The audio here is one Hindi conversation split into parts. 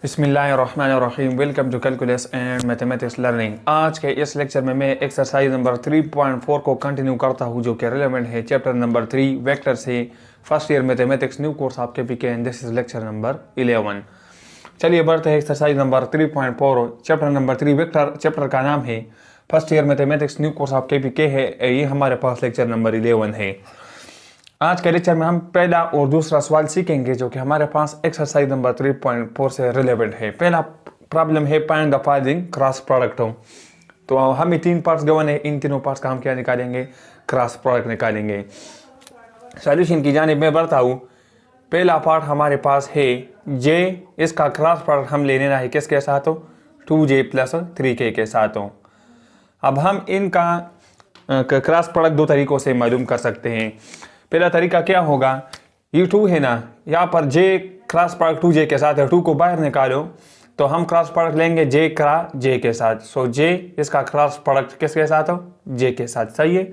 बिस्मिल्लाहिर्रहमानिर्रहीम। Welcome to calculus and mathematics learning. आज के इस लेक्चर में मैं एक्सरसाइज नंबर 3.4 को कंटिन्यू करता हूं, जो कि रिलेवेंट है चैप्टर नंबर 3 वेक्टर से। First year mathematics new course आपके PK and this is lecture number 11। चलिए बढ़ते हैं exercise number 3.4 chapter number 3 vector. Chapter का नाम है first year mathematics new course आपके पीके है। ये हमारे पास लेक्चर नंबर 11 है। आज के लेक्चर में हम पहला और दूसरा सवाल सीखेंगे, जो कि हमारे पास एक्सरसाइज नंबर 3.4 से रिलेवेंट है। पहला प्रॉब्लम है find the following cross product. तो हमें 3 पार्ट्स गिवन है, इन तीनों पार्ट्स का हम क्या निकालेंगे, क्रॉस प्रोडक्ट निकालेंगे। सॉल्यूशन की जानिब मैं बढ़ता हूँ। पहला पार्ट हमारे पास है जे, इसका क्रॉस प्रोडक्ट हम ले लेना है किसके साथ हो, 2j + 3k के साथ हो। अब हम इनका क्रॉस प्रोडक्ट दो तरीकों से मालूम कर सकते हैं। पहला तरीका क्या होगा, ये 2 है ना, यहाँ पर j क्रॉस प्रोडक्ट 2j के साथ है, 2 को बाहर निकालो तो हम क्रॉस प्रोडक्ट लेंगे j क्रॉस j के साथ। सो j इसका क्रॉस प्रोडक्ट किसके साथ हो, j के साथ, सही है।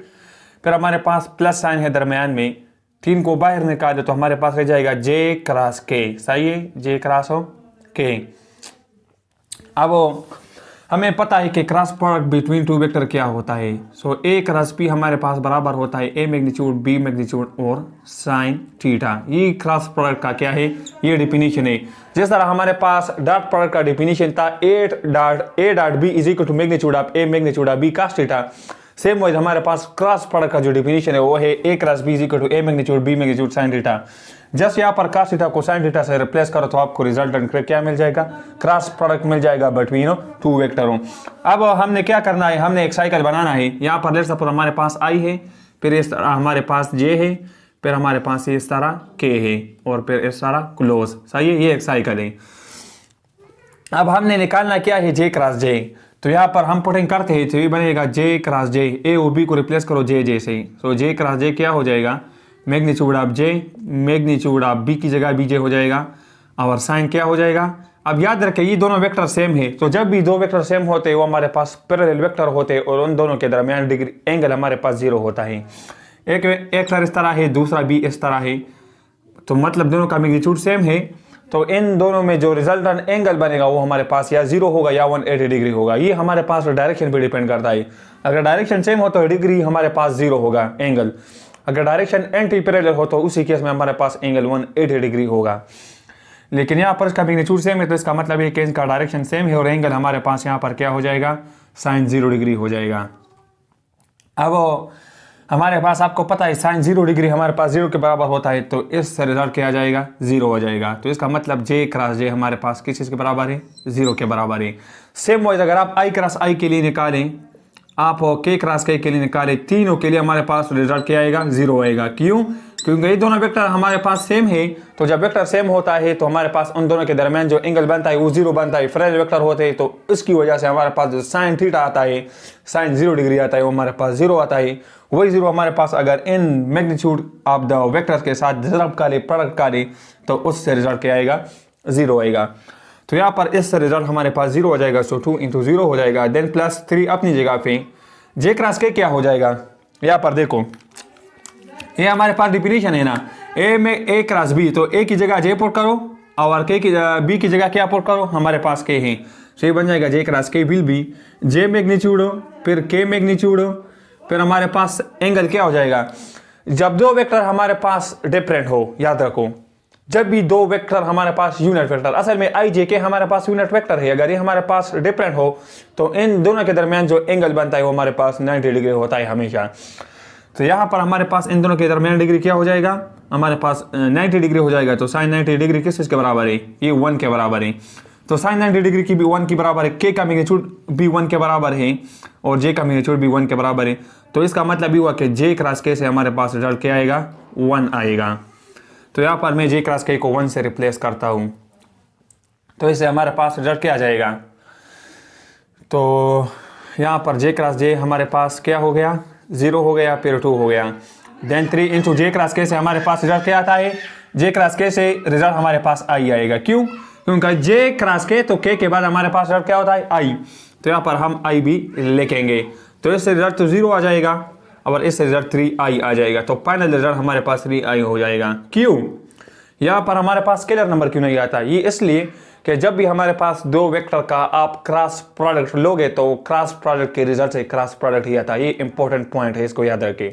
फिर हमारे पास प्लस साइन है दरमियान में, 3 को बाहर निकालो तो हमारे पास रह जाएगा j क्रॉस k, सही है, j क्रॉस हो k। अब हमें पता है कि क्रॉस प्रोडक्ट बिटवीन 2 वेक्टर क्या होता है। सो a क्रॉस b हमारे पास बराबर होता है a मैग्नीट्यूड b मैग्नीट्यूड और साइन थीटा। ये क्रॉस प्रोडक्ट का क्या है, ये डिफिनीशन है। जिस तरह हमारे पास डॉट प्रोडक्ट का डिफिनीशन था a dot b is equal to magnitude of a magnitude of b cos theta, same wise हमारे पास क्रॉस प्रोडक्ट का जो डिफिनीशन है वो है a cross b is equal to a magnitude b magnitude sine theta. Just यहाँ पर cos थीटा को sin थीटा से रिप्लेस करो तो आपको रिजल्टेंट क्या मिल जाएगा, क्रॉस प्रोडक्ट मिल जाएगा बिटवीन 2 वेक्टरों। अब हमने क्या करना है, हमने एक साइकिल बनाना है। यहाँ पर लेट्स सपोज हमारे पास i है, फिर इस तरह हमारे पास j है, फिर हमारे पास इस तरह k है और फिर इस तरह क्लोज, सही है। ये एक साइकिल है। अब हमने निकालना क्या है, j क्रॉस j। तो यहाँ पर हम पुटिंग करते हैं तो ये बनेगा j क्रॉस j, a और b को रिप्लेस करो j से। सो j क्रॉस j क्या हो जाएगा, magnitude of j, magnitude of b की जगह bj हो जाएगा और साइन क्या हो जाएगा। अब याद रखें ये दोनों वेक्टर सेम है, तो जब भी 2 वेक्टर सेम होते हैं वो हमारे पास पैरेलल वेक्टर होते हैं और उन दोनों के दरमियान डिग्री एंगल हमारे पास 0 होता है। एक वेक्टर इस तरह है, दूसरा भी इस तरह है, तो मतलब दोनों का मैग्नीट्यूड सेम है। तो इन दोनों में जो रिजल्टेंट एंगल बनेगा वो हमारे पास या 0 होगा या 180 डिग्री होगा। ये हमारे पास डायरेक्शन पे डिपेंड करता है। अगर डायरेक्शन सेम हो तो डिग्री हमारे पास 0 होगा एंगल, अगर डायरेक्शन एंटी पैरेलल हो तो उसी केस में हमारे पास एंगल 180 डिग्री होगा। लेकिन यहाँ पर इसका मैग्नीट्यूड सेम है तो इसका मतलब है कि इसका डायरेक्शन सेम है और एंगल हमारे पास यहाँ पर क्या हो जाएगा, साइन 0 डिग्री हो जाएगा। अब हमारे पास आपको पता है साइन 0 डिग्री हमारे पास 0 के बराबर होता है, तो इस रिजल्ट क्या आ जाएगा, 0 हो जाएगा। तो इसका मतलब j क्रॉस j हमारे पास किस चीज़ के बराबर है, 0 के बराबर है। सेम वाइज अगर आप i क्रॉस i के लिए निकालें, आप k क्रॉस k के लिए निकालें, तीनों के लिए हमारे पास रिजल्ट क्या आएगा, 0 आएगा। क्यों, क्योंकि ये दोनों वेक्टर हमारे पास सेम है। तो जब वेक्टर सेम होता है तो हमारे पास उन दोनों के दरमियान जो एंगल बनता है वो 0 बनता है। पैरेलल वेक्टर होते हैं तो इसकी वजह से हमारे पास जो साइन थीटा आता है, साइन 0 डिग्री आता है, वो हमारे पास 0 आता है। वही 0 हमारे पास अगर in magnitude of the vectors के साथ रिजल्ट का ले, प्रोडक्ट का ले, तो उससे रिजल्ट क्या आएगा, 0 आएगा। तो यहाँ पर इस रिजल्ट हमारे पास 0 हो जाएगा। सो 2 × 0 हो जाएगा, देन +3 अपनी जगह पे। j क्रॉस k क्या हो जाएगा, यहाँ पर देखो ये हमारे पास डिफिनीशन है ना, a में a क्रॉस b, तो a की जगह j पुट करो और k की b की जगह क्या पुट करो, हमारे पास k है। तो ये बन जाएगा j cross k will be j magnitude फिर k मैग्नीट्यूड, फिर हमारे पास एंगल क्या हो जाएगा। जब 2 वेक्टर हमारे पास डिफरेंट हो, याद रखो जब भी 2 वेक्टर हमारे पास यूनिट वेक्टर, असल में i j k हमारे पास यूनिट वेक्टर है, अगर ये हमारे पास डिफरेंट हो तो इन दोनों के दरमियान जो एंगल बनता है वो हमारे पास 90 डिग्री होता है हमेशा। तो यहाँ पर हमारे पास इन दोनों के दरमियान डिग्री क्या हो जाएगा, हमारे पास 90 डिग्री हो जाएगा। तो साइन 90 डिग्री किस चीज़ के बराबर है, ये 1 के बराबर है। तो साइन 90 डिग्री की भी 1 के बराबर है, k का मैग्नीट्यूड भी 1 के बराबर है और j का मैग्नीट्यूड भी 1 के बराबर है। तो इसका मतलब ये हुआ कि j क्रॉस k से हमारे पास रिजल्ट क्या आएगा, 1 आएगा। तो यहाँ पर मैं j क्रॉस k को 1 से रिप्लेस करता हूँ, तो इससे हमारे पास रिजल्ट क्या आ जाएगा। तो यहाँ पर j क्रॉस j हमारे पास क्या हो गया, 0 हो गया, फिर 2 हो गया, देन 3 × j क्रॉस k से हमारे पास रिजल्ट क्या आता है, j क्रॉस k से रिजल्ट हमारे पास i आएगा। क्यों, क्योंकि j क्रॉस k तो k के बाद हमारे पास रिजल्ट क्या होता है, i। तो यहाँ पर हम i भी लिखेंगे, तो इससे रिजल्ट तो 0 आ जाएगा और इससे रिजल्ट 3i आ जाएगा। तो फाइनल रिजल्ट हमारे पास 3i हो जाएगा। क्यों, यहाँ पर हमारे पास स्केलर नंबर क्यों नहीं आता, ये इसलिए कि जब भी हमारे पास दो वेक्टर का आप क्रॉस प्रोडक्ट लोगे तो क्रॉस प्रोडक्ट के रिजल्ट से क्रॉस प्रोडक्ट ही आता है। ये इंपॉर्टेंट पॉइंट है, इसको याद रखें।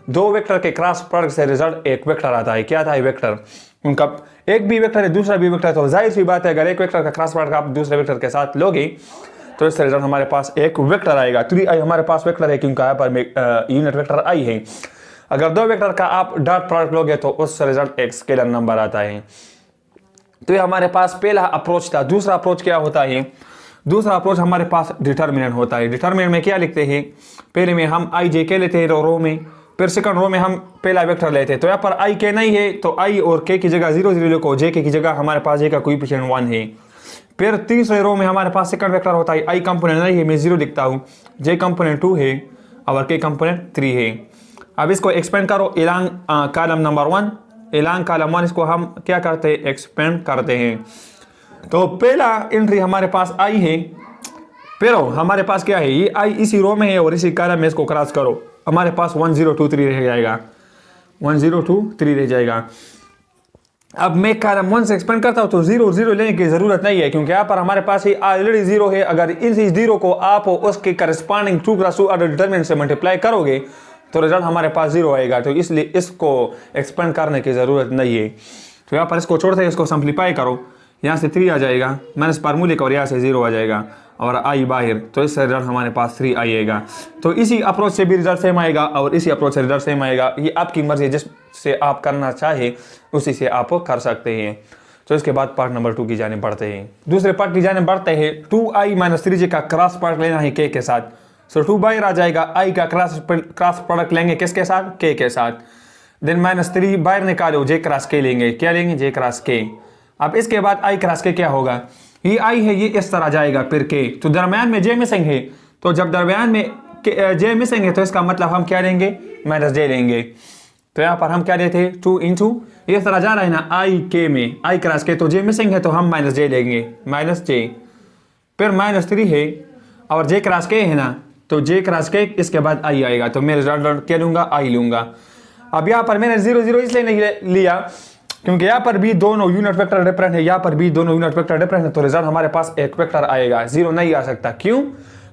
दो वेक्टर के क्रॉस प्रोडक्ट से रिजल्ट एक वेक्टर आता है। क्या आता है? वेक्टर। उनका एक भी वेक्टर है, दूसरा भी वेक्टर है, तो जाहिर सी बात है अगर एक वेक्टर का क्रॉस प्रोडक्ट आप दूसरे वेक्टर के साथ लोगे तो इससे रिजल्ट हमारे पास एक वेक्टर आएगा। 3i हमारे पास वेक्टर है क्योंकि यहाँ पर यूनिट वेक्टर i है। अगर दो वेक्टर का आप डॉट प्रोडक्ट लोगे तो उससे रिजल्ट एक स्केलर नंबर आता है। तो ये हमारे पास पहला अप्रोच था। दूसरा अप्रोच क्या होता है? दूसरा अप्रोच हमारे पास डिटर्मिनेंट होता है। डिटर्मिनेंट में क्या लिखते हैं? पहले में हम i j k लेते हैं रो में, फिर सेकंड रो में हम पहला वेक्टर लेते हैं। तो यहाँ पर i k नहीं है तो i और k की जगह 0 0 लिखो, j k की जगह हमारे पास j का कोएफिशिएंट 1 है। फिर तीसरे रो में हमारे पास सेकंड वेक्टर होता है, i कंपोनेंट नहीं है, मैं 0 लिखता हूँ, j कंपोनेंट 2 है और k कंपोनेंट 3 है। अब इसको एक्सपेंड करो along column number 1, along column 1 इसको हम क्या करते हैं? एक्सपेंड करते हैं। तो पहला एंट्री हमारे पास i है, फिर हमारे पास क्या है? ये i इसी रो में है और इसी कॉलम में इसको क्रॉस करो, हमारे पास 1 0 2 3 रह जाएगा, 1 0 2 3 रह जाएगा। अब मैं कॉलम 1 से एक्सपेंड करता हूँ तो 0 0 लेने की जरूरत नहीं है क्योंकि यहाँ पर हमारे पास ही ऑलरेडी 0 है। अगर इस 0 को आप उसके करस्पॉन्डिंग 2 क्रॉस 2 ऑर्डर डिटरमिनेंट से मल्टीप्लाई करोगे तो रिजल्ट हमारे पास 0 आएगा। तो इसलिए इसको एक्सपेंड करने की ज़रूरत नहीं है। तो यहाँ पर इसको छोड़ते हैं, इसको सिंप्लीफाई करो, यहाँ से 3 आ जाएगा माइनस फार्मूले का और यहाँ से 0 आ जाएगा और i बाहर, तो इससे रिजल्ट हमारे पास 3 आएगा। तो इसी अप्रोच से भी रिजल्ट सेम आएगा और इसी अप्रोच से रिजल्ट सेम आएगा। ये आपकी मर्जी, जिससे आप करना चाहे उसी से आप कर सकते हैं। तो इसके बाद पार्ट नंबर 2 की जाने बढ़ते हैं। दूसरे पार्ट की जाने बढ़ते हैं। 2i - 3j का क्रॉस प्रोडक्ट लेना है k के साथ। सो 2 बाहर आ जाएगा, i का क्रॉस प्रोडक्ट लेंगे किसके साथ? k के साथ। देन -3 बाहर निकालो, j क्रॉस k लेंगे। क्या लेंगे? j cross k। अब इसके बाद i क्रॉस k क्या होगा? ये i है, ये इस तरह जाएगा फिर k, तो दरम्यान में j मिसिंग है। तो जब दरम्यान में j मिसिंग है तो इसका मतलब हम क्या लेंगे? -j लेंगे। तो यहाँ पर हम क्या लेते हैं? 2 इंटू ये इस तरह जा रहा है ना i k में, i क्रॉस k, तो j मिसिंग है तो हम -j लेंगे, -j। फिर -3 है और j क्रॉस k है ना, तो j क्रॉस k इसके बाद i आएगा। तो मैं रिजल्ट क्या लूँगा? i लूँगा। अब यहाँ पर मैंने 0 0 इसलिए नहीं लिया क्योंकि यहाँ पर भी दोनों यूनिट वेक्टर डिफरेंट है, यहाँ पर भी दोनों यूनिट वेक्टर डिफरेंट है, तो रिजल्ट हमारे पास एक वेक्टर आएगा, 0 नहीं आ सकता। क्यों?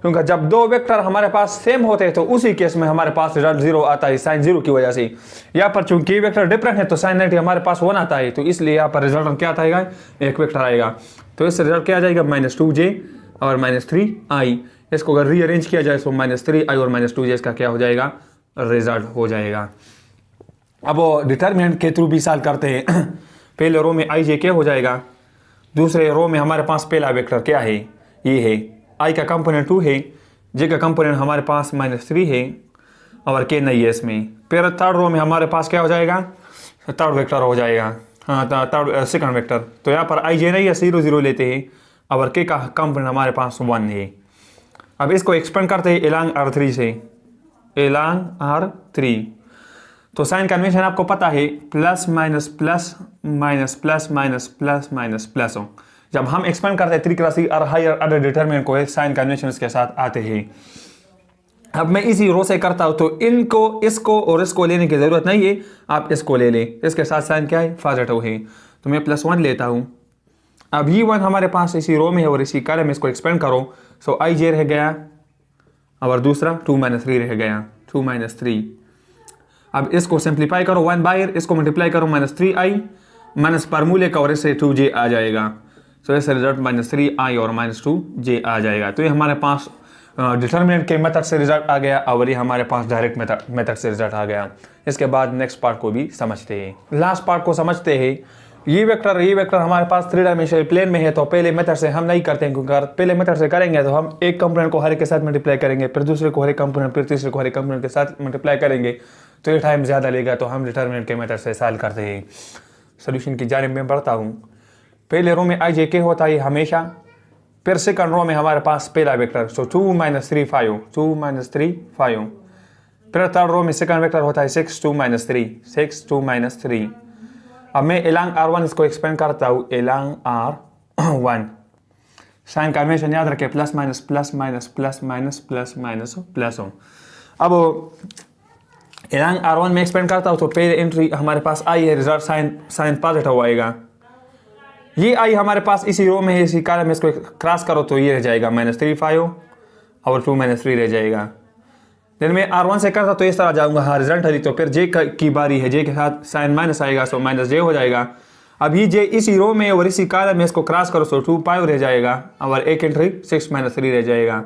क्योंकि जब दो वेक्टर हमारे पास सेम होते हैं तो उसी केस में हमारे पास रिजल्ट 0 आता है, साइन 0 की वजह से। यहाँ पर चूंकि वेक्टर डिफरेंट है तो साइन 90 हमारे पास 1 आता है, तो इसलिए यहाँ पर रिजल्ट क्या आएगा? एक वेक्टर आएगा। तो इससे रिजल्ट क्या आ जाएगा? -2j और -3i। इसको अगर रीअरेंज किया जाए तो -3i और -2j इसका क्या हो जाएगा? रिजल्ट हो जाएगा। अब वो डिटर्मिनेंट के थ्रू भी सॉल्व करते हैं। पहले रो में i j क्या हो जाएगा? दूसरे रो में हमारे पास पहला वेक्टर क्या है? ये है, i का कंपोनेंट 2 है, j का कंपोनेंट हमारे पास -3 है और k नहीं है इसमें। फिर थर्ड रो में हमारे पास क्या हो जाएगा? थर्ड वेक्टर हो जाएगा, हाँ थर्ड सेकंड वेक्टर। तो यहाँ पर i j नहीं है, 0 0 लेते हैं और k का कंपोनेंट हमारे पास 1 है। अब इसको एक्सपेंड करते हैं एलांग R3 से, एलांग R3। तो साइन कन्वेंशन आपको पता है, plus minus plus minus plus minus plus minus plus हो। जब हम एक्सपेंड करते हैं 3 क्रॉस 3 और हायर ऑर्डर डिटरमिनेंट को साइन कन्वेंशन के साथ आते हैं। अब मैं इसी रो से करता हूं तो इनको, इसको और इसको लेने की जरूरत नहीं है, आप इसको ले लें। इसके साथ साइन क्या है? पॉजिटिव है, तो मैं +1 लेता हूं। अब ये 1 हमारे पास इसी रो में है और इसी कॉलम में, इसको एक्सपेंड करो। सो i j रह गया और दूसरा 2 - 3 रह गया, 2 - 3। अब इसको सिंप्लीफाई करो, 1 बाहर, इसको मल्टीप्लाई करो -3i माइनस फार्मूले का और इससे 2j आ जाएगा। तो इससे रिजल्ट -3i और -2j आ जाएगा। तो ये हमारे पास डिटर्मिनेंट के मेथड से रिजल्ट आ गया और ये हमारे पास डायरेक्ट मेथड से रिजल्ट आ गया। इसके बाद नेक्स्ट पार्ट को भी समझते हैं, लास्ट पार्ट को समझते हैं। ये वेक्टर हमारे पास 3 डायमेंशनल प्लेन में है, तो पहले मेथड से हम नहीं करते हैं क्योंकि अगर पहले मेथड से करेंगे तो हम एक कंपोनेंट को हर एक के साथ मल्टीप्लाई करेंगे, फिर दूसरे को हर एक कंपोनेंट, फिर तीसरे को हर एक कंपोनेंट के साथ मल्टीप्लाई करेंगे, तो ये टाइम ज़्यादा लेगा। तो हम डिटर्मिनेंट के मेथड से सॉल्व करते हैं। सोल्यूशन की जानिब में बढ़ता हूँ। पहले रो में i j k होता है हमेशा, फिर सेकंड रो में हमारे पास पहला वेक्टर, सो 2 - 3 5, 2 - 3 5। फिर थर्ड रो में सेकंड वेक्टर होता है 6 2 - 3, 6 2 - 3। अब मैं एलांग R1 इसको एक्सपेंड करता हूँ, एलांग R1। साइन कन्वेंशन याद रखें, plus minus plus minus plus minus plus minus plus हो। अब एलांग R1 में एक्सपेंड करता हूँ तो पहले एंट्री हमारे पास आई है, रिजल्ट साइन पॉजिटिव आएगा। ये आई हमारे पास इसी रो में है, इसी कॉलम में, इसको क्रॉस करो तो ये रह जाएगा -3 और 2 - 3 रह जाएगा। देन मैं R1 से करता तो इस तरह जाऊंगा हॉरिजॉन्टली, तो फिर जे की बारी है, जे के साथ साइन माइनस आएगा, सो -j हो जाएगा। अब ये जे इसी रो में और इसी कॉलम में, इसको क्रॉस करो तो 2 रह जाएगा और एक एंट्री 6 - 3 रह जाएगा।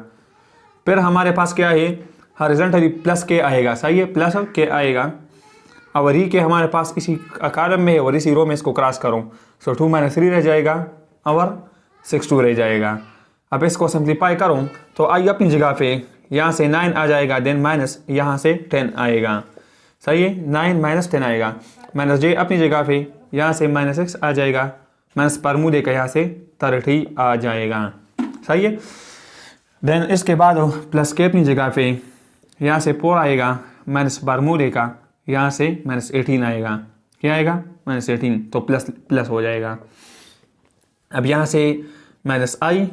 फिर हमारे पास क्या है, हॉरिजॉन्टली प्लस के आएगा, सही है, प्लस के आएगा और ये के हमारे पास इसी कॉलम में है और इसी रो में, इसको क्रॉस करो सो 2 - 3 रह जाएगा और 6 2 रह जाएगा। अब इसको सिंप्लीफाई करूँ तो आई अपनी जगह पे यहाँ से 9 आ जाएगा, देन माइनस यहाँ से 10 आएगा, सही है, 9 - 10 आएगा। -j अपनी जगह पे यहाँ से -6 आ जाएगा, माइनस बरमूदे का यहाँ से 30 आ जाएगा, सही है। देन इसके बाद प्लस के अपनी जगह पे यहाँ से 4 आएगा, माइनस बरमूदे का यहाँ से -18 आएगा, क्या आएगा -18, तो प्लस प्लस हो जाएगा। अब यहाँ से -i,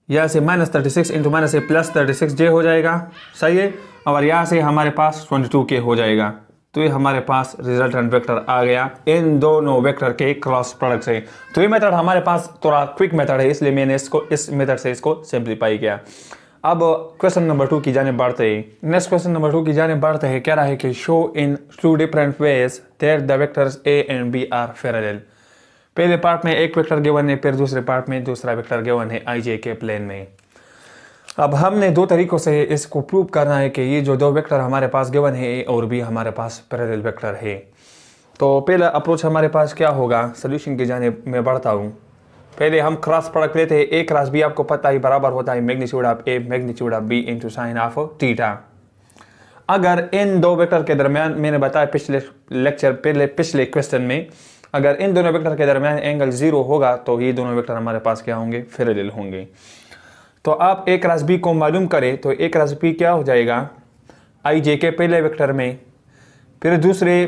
यहाँ से -36 इंटू माइनस से +36j हो जाएगा, सही है, और यहाँ से हमारे पास 22k हो जाएगा। तो ये हमारे पास रिजल्टेंट वेक्टर आ गया इन दोनों वेक्टर के क्रॉस प्रोडक्ट से। तो ये मेथड हमारे पास थोड़ा क्विक मेथड है, इसलिए मैंने इसको इस मेथड से इसको सिंप्लीफाई किया। अब क्वेश्चन नंबर 2 की जानिब बढ़ते हैं। नेक्स्ट क्वेश्चन नंबर 2 की जानिब बढ़ते हैं, कह रहा है कि show in 2 different ways that the vectors a and b are parallel. पहले पार्ट में एक वेक्टर गिवन है, फिर दूसरे पार्ट में दूसरा वेक्टर गिवन है i j के प्लेन में। अब हमने दो तरीकों से इसको प्रूव करना है कि ये जो दो वेक्टर हमारे पास गिवन है a और b हमारे पास पैरेलल वेक्टर है। तो पहला अप्रोच हमारे पास क्या होगा, सोल्यूशन की जानिब मैं बढ़ता हूँ। पहले हम क्रॉस प्रोडक्ट लेते हैं, a क्रॉस b आपको पता ही बराबर होता है magnitude of a magnitude of b into sine of theta. अगर इन दो वेक्टर के दरमियान, मैंने बताया पिछले क्वेश्चन में, अगर इन दोनों वेक्टर के दरमियान एंगल 0 होगा तो ये दोनों वेक्टर हमारे पास क्या होंगे, पैरेलल होंगे। तो आप a क्रॉस b को मालूम करें तो a क्रॉस b क्या हो जाएगा, i j के पहले वेक्टर में, फिर दूसरे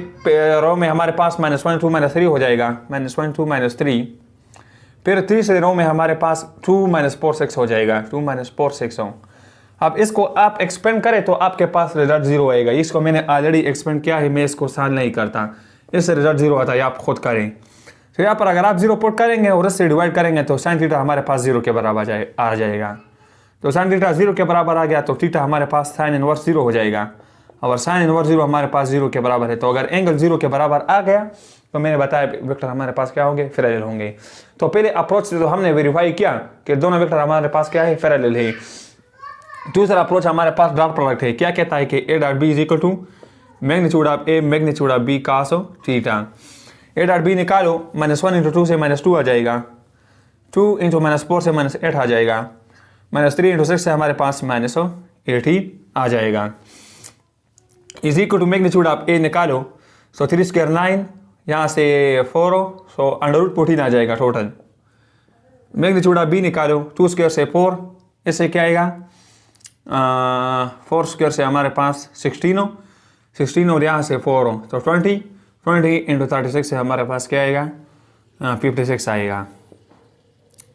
रो में हमारे पास -1 2 - 3 हो जाएगा, -1 2 - 3, फिर तीसरे रो में हमारे पास 2 - 4 6 हो जाएगा, 2 - 4 6 हो। अब इसको आप एक्सपेंड करें तो आपके पास रिजल्ट 0 आएगा। इसको मैंने ऑलरेडी एक्सपेंड किया है, मैं इसको सॉल्व नहीं करता, इससे रिजल्ट 0 आता है, आप खुद करें। तो यहाँ पर अगर आप 0 पुट करेंगे और इससे डिवाइड करेंगे तो साइन थीटा हमारे पास 0 के बराबर आ जाएगा। तो साइन थीटा 0 के बराबर आ गया तो थीटा हमारे पास साइन इनवर्स 0 हो जाएगा, और साइन इनवर्स 0 हमारे पास 0 के बराबर है। तो अगर एंगल 0 के बराबर आ गया तो मैंने बताया वेक्टर हमारे पास क्या होंगे, पैरेलल होंगे। तो पहले अप्रोच से तो हमने वेरीफाई किया कि दोनों वेक्टर हमारे पास क्या है, पैरेलल है। दूसरा अप्रोच हमारे पास डॉट प्रोडक्ट है, क्या कहता है कि a dot b is equal to magnitude of a magnitude of b cos theta. a dot b निकालो, -1 इंटू 2 से -2 आ जाएगा, 2 इंटू -4 से -8 आ जाएगा, -3 इंटू 6 से हमारे पास -8 ही आ जाएगा। Is equal to magnitude of a निकालो, सो 3 स्क्वायर 9, यहाँ से 4 हो, सो √14 आ जाएगा टोटल। मैग्नीट्यूड ऑफ b निकालो, 2 स्क्वायर से 4, इससे क्या आएगा, 4 स्क्वायर से हमारे पास 16 हो, 16 और यहाँ से 4 हो, तो 20 इंटू 36 से हमारे पास क्या आएगा, 56 आएगा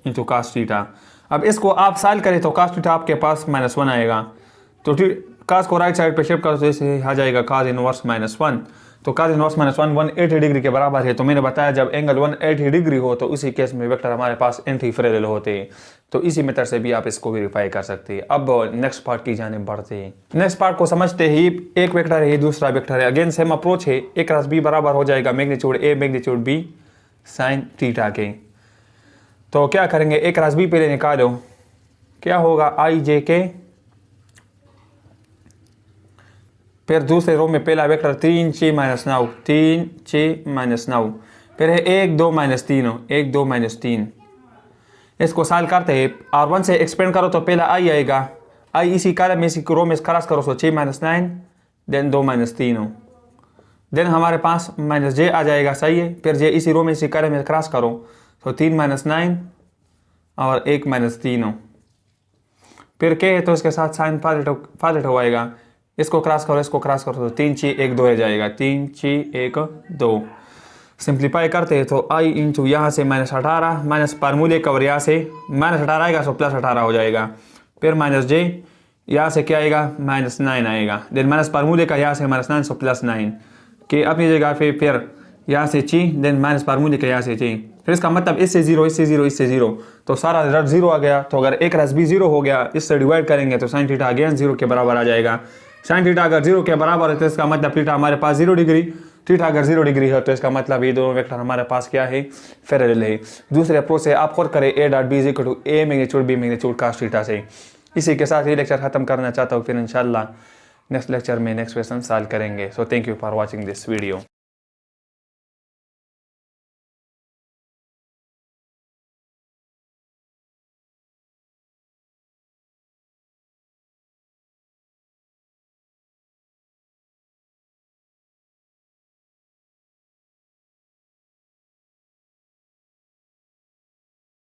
इंटू cos थीटा। अब इसको आप सॉल्व करें तो cos थीटा आपके पास -1 आएगा, तो cos को राइट साइड पे शिफ्ट करो तो इसे आ जाएगा cos इनवर्स -1। तो cos इनवर्स -1 180 डिग्री के बराबर है। तो मैंने बताया जब एंगल 180 डिग्री हो तो उसी केस में वेक्टर हमारे पास एंटी पैरेलल होते हैं। तो इसी मेथड से भी आप इसको वेरीफाई कर सकते हैं। अब नेक्स्ट पार्ट की जानिब बढ़ते हैं। नेक्स्ट पार्ट को समझते ही, एक वेक्टर है दूसरा वेक्टर है, अगेन सेम अप्रोच है, a क्रॉस b बराबर हो जाएगा magnitude a magnitude b sine theta के। तो क्या करेंगे, a क्रॉस b पहले निकालो, क्या होगा i j के, फिर दूसरे रो में पहला वेक्टर 3 6 -9, 3 6 -9, फिर है 1 2 -3 हो, 1 2 -3। इसको सॉल्व करते हैं, R1 से एक्सपेंड करो तो पहला i आएगा, i इसी कॉलम में इसी रो में क्रॉस करो तो 6 -9, देन 2 -3 हो, देन हमारे पास -j आ जाएगा, सही है। फिर j इसी रो में इसी कॉलम में क्रॉस करो तो 3 -9 और 1 -3 हो, फिर क्या है तो इसके साथ साइन पॉजिटिव हो आएगा, इसको क्रॉस करो इसको क्रॉस करो तो 3 6 1 2 रह जाएगा, 3 6 1 2। सिंप्लीफाई करते हैं तो i इंटू यहाँ से -18 माइनस फार्मूले कवर, यहाँ से -18 आएगा तो +18 हो जाएगा, फिर -j यहाँ से क्या आएगा, -9 आएगा, देन माइनस फार्मूले का यहाँ से -9 सो +9 के अपनी जगह पे, फिर यहाँ से ची, देन माइनस फार्मूले का यहाँ से ची, फिर इसका मतलब इससे जीरो, इससे जीरो, इससे जीरो, तो सारा रिजल्ट जीरो आ गया। तो अगर ए क्रॉस बी जीरो हो गया, इससे डिवाइड करेंगे तो साइन थीटा अगेन जीरो के बराबर आ जाएगा। साइन थीटा अगर जीरो के बराबर है तो इसका मतलब थीटा हमारे पास 0 डिग्री, थीटा अगर 0 डिग्री है तो इसका मतलब ये दोनों वेक्टर हमारे पास क्या है, पैरेलल है। दूसरे अप्रोच से आप खुद करें A dot B is equal to A magnitude B magnitude cos theta से। इसी के साथ ये लेक्चर खत्म करना चाहता हूँ, फिर इंशाल्लाह नेक्स्ट लेक्चर में नेक्स्ट क्वेश्चन सॉल्व करेंगे। So thank you for watching this video.